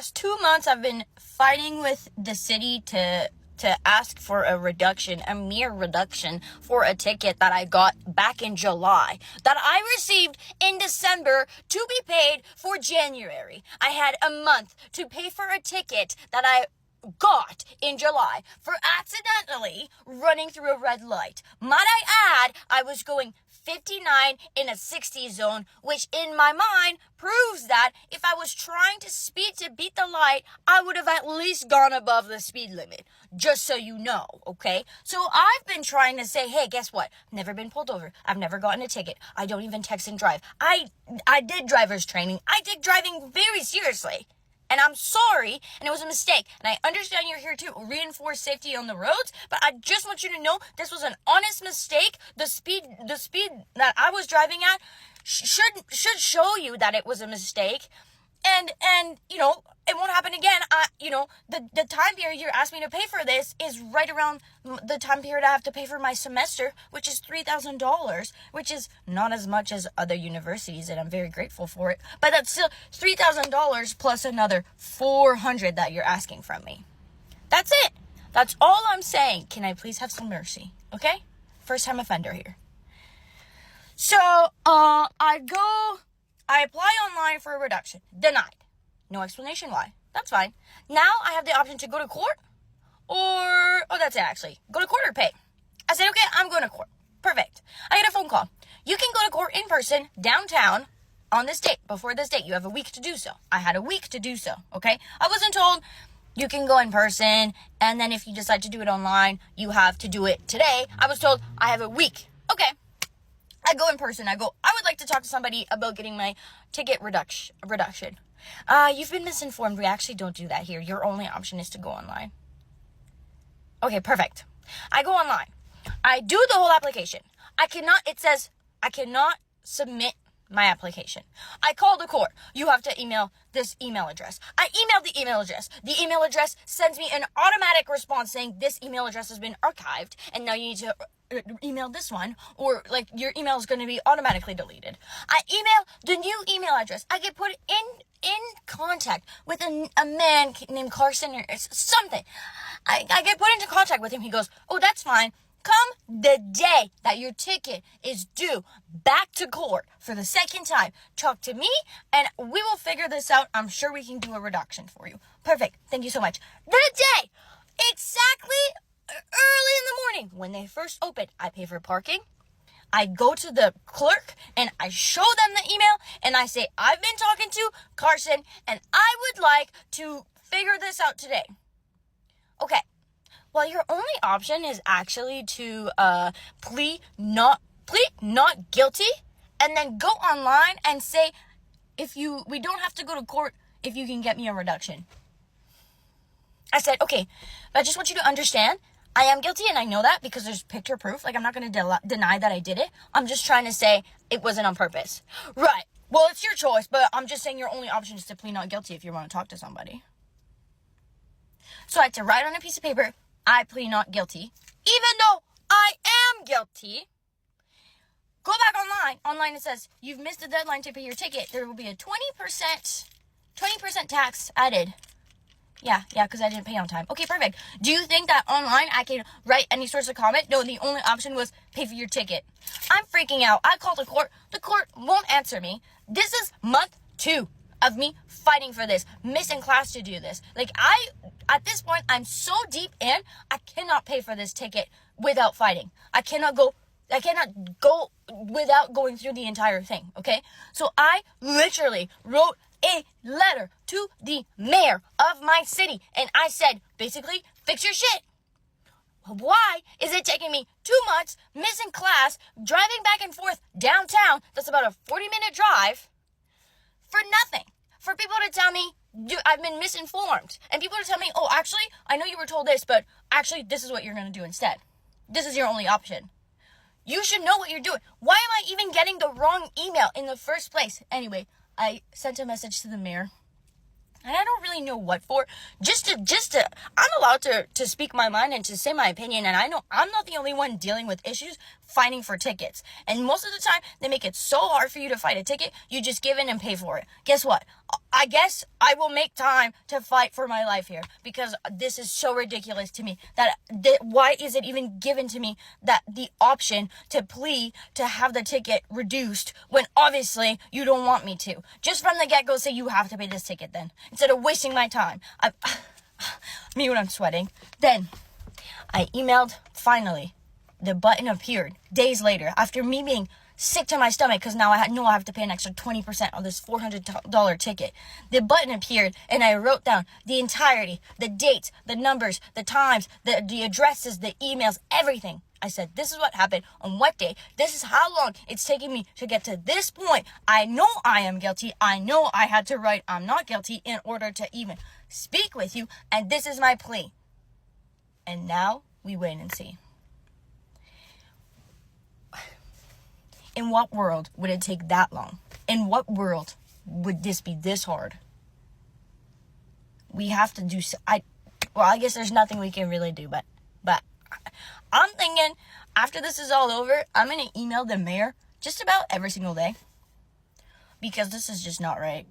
past 2 months, I've been fighting with the city to ask for a reduction, a mere reduction for a ticket that I got back in July, that I received in December to be paid for January. I had a month to pay for a ticket that I got in July for accidentally running through a red light. Might I add, I was going 59 in a 60 zone, which in my mind proves that if I was trying to speed to beat the light, I would have at least gone above the speed limit. Just so you know, okay? So I've been trying to say, hey, guess what? Never been pulled over. I've never gotten a ticket. I don't even text and drive. I did driver's training. I take driving very seriously. And I'm sorry, and it was a mistake. And I understand you're here to reinforce safety on the roads, but I just want you to know this was an honest mistake. The speed that I was driving at should show you that it was a mistake. And you know, it won't happen again. The time period you're asking me to pay for this is right around the time period I have to pay for my semester, which is $3,000, which is not as much as other universities, and I'm very grateful for it. But that's still $3,000 plus another $400 that you're asking from me. That's it. That's all I'm saying. Can I please have some mercy? Okay? First time offender here. So, I apply online for a reduction. Denied. No explanation why. That's fine. Now I have the option to go to court that's it actually. Go to court or pay. I said, okay, I'm going to court. Perfect. I get a phone call. You can go to court in person downtown on this date. Before this date, you have a week to do so. I had a week to do so, okay? I wasn't told you can go in person, and then if you decide to do it online, you have to do it today. I was told I have a week. Okay. I go in person. I would like to talk to somebody about getting my ticket reduction. You've been misinformed. We actually don't do that here. Your only option is to go online. Okay, perfect. I go online. I do the whole application. It says I cannot submit my application. I call the court. You have to email this email address. I emailed the email address. The email address sends me an automatic response saying this email address has been archived and now you need to email this one, or like your email is going to be automatically deleted. I email the new email address. I get put in contact with a man named Carson or something. I get put into contact with him. He goes, oh, that's fine. Come the day that your ticket is due back to court for the second time, talk to me and we will figure this out. I'm sure we can do a reduction for you. Perfect. Thank you so much. The day, exactly early in the morning when they first open, I pay for parking. I go to the clerk and I show them the email and I say, I've been talking to Carson and I would like to figure this out today. Okay. Well, your only option is actually to plead not guilty and then go online and say, we don't have to go to court if you can get me a reduction. I said, okay, but I just want you to understand, I am guilty and I know that because there's picture proof. Like, I'm not going to deny that I did it. I'm just trying to say it wasn't on purpose. Right. Well, it's your choice, but I'm just saying your only option is to plead not guilty if you want to talk to somebody. So I had to write on a piece of paper, I plead not guilty, even though I am guilty. Go back online. Online it says, you've missed the deadline to pay your ticket. There will be a 20% tax added. Yeah, because I didn't pay on time. Okay, perfect. Do you think that online I can write any sorts of comment? No, the only option was pay for your ticket. I'm freaking out. I called the court. The court won't answer me. This is month 2 of me fighting for this, missing class to do this. At this point, I'm so deep in, I cannot pay for this ticket without fighting. I cannot go without going through the entire thing, okay? So I literally wrote a letter to the mayor of my city, and I said, basically, fix your shit. Why is it taking me 2 months, missing class, driving back and forth downtown, that's about a 40-minute drive, for nothing? For people to tell me, I've been misinformed. And people to tell me, oh, actually, I know you were told this, but actually, this is what you're going to do instead. This is your only option. You should know what you're doing. Why am I even getting the wrong email in the first place? Anyway, I sent a message to the mayor. And I don't really know what for. I'm allowed to speak my mind and to say my opinion. And I know I'm not the only one dealing with issues fighting for tickets. And most of the time, they make it so hard for you to fight a ticket, you just give in and pay for it. Guess what? I guess I will make time to fight for my life here, because this is so ridiculous to me that why is it even given to me that the option to plea to have the ticket reduced when obviously you don't want me to. Just from the get-go say you have to pay this ticket then, instead of wasting my time. Me when I'm sweating. Then I emailed, finally, the button appeared days later after me being sick to my stomach because now I have to pay an extra 20% on this $400 ticket. The button appeared and I wrote down the entirety, the dates, the numbers, the times, the addresses, the emails, everything. I said, this is what happened on what day. This is how long it's taking me to get to this point. I know I am guilty. I know I had to write I'm not guilty in order to even speak with you. And this is my plea. And now we wait and see. In what world would it take that long? In what world would this be this hard? We have to do I guess there's nothing we can really do, but I'm thinking after this is all over, I'm going to email the mayor just about every single day, because this is just not right.